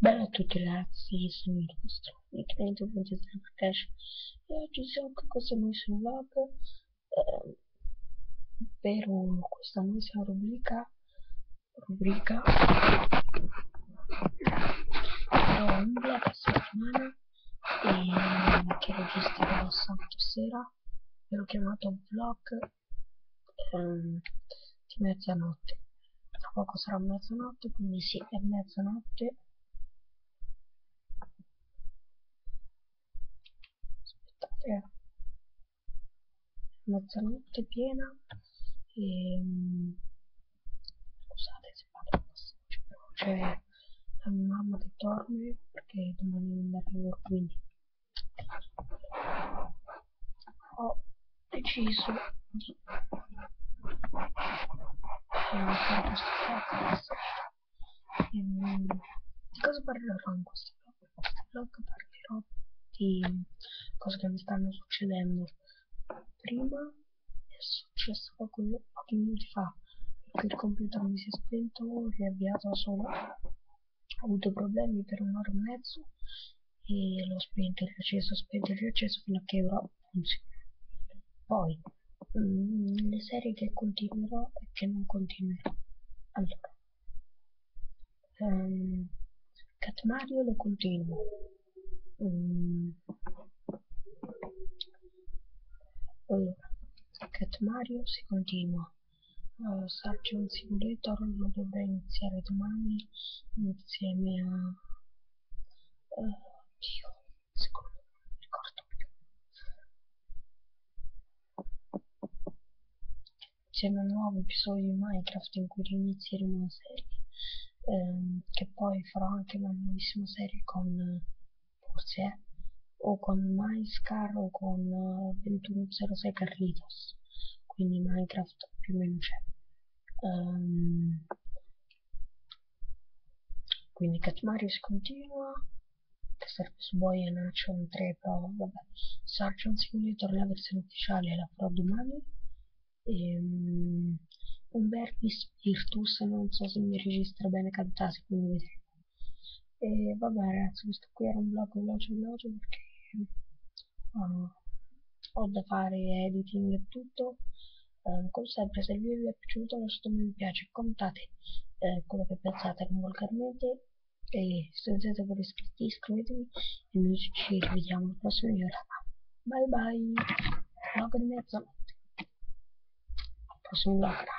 Bella a tutti ragazzi, sono il vostro nickname.0 Cash e oggi siamo qui con questo nuovo vlog, per questa nuova rubrica farò un vlog a settimana che registrerò sabato sera. L'ho chiamato vlog di mezzanotte. Tra poco sarà mezzanotte, quindi sì, è mezzanotte. Aspettate, mezzanotte piena e scusate se parlo passaggio, però c'è la mia mamma che dorme perché domani devo andare a lavoro, quindi ho deciso di fare questo vlog. Di cosa parlerò in questo vlog? In questo vlog parlerò di cose che mi stanno succedendo. Prima è successo pochi minuti fa, perché il computer mi si è spento, ho riavviato da solo, ho avuto problemi per un'ora e mezzo e l'ho spento e riacceso fino a che ora funziona. Poi le serie che continuerò e che non continuerò. Allora, Cat Mario lo continuo. Allora, Cat Mario si continua. Surgeon Simulator lo dovrei iniziare domani insieme a Dio, secondo me non mi ricordo più, insieme a un nuovo episodio di Minecraft in cui inizieremo una serie, che poi farò anche una nuovissima serie con forse o con MyScar o con 2106 Carlitos, quindi Minecraft più o meno c'è. Quindi Cat Mario si continua, che serve su Boy and Action 3, però vabbè. Surgeon Simulator, la versione ufficiale la farò domani. Un Berbis Virtus, non so se mi registra bene cantati, quindi vedremo. E vabbè ragazzi, questo qui era un vlog veloce perché ho da fare editing e tutto. Come sempre, se il video vi è piaciuto lasciate un mi piace, commentate quello che pensate non volgarmente e se non siete ancora iscritti iscrivetevi e noi ci rivediamo al prossimo video. Bye bye, vlog di mezzanotte, al prossimo vlog.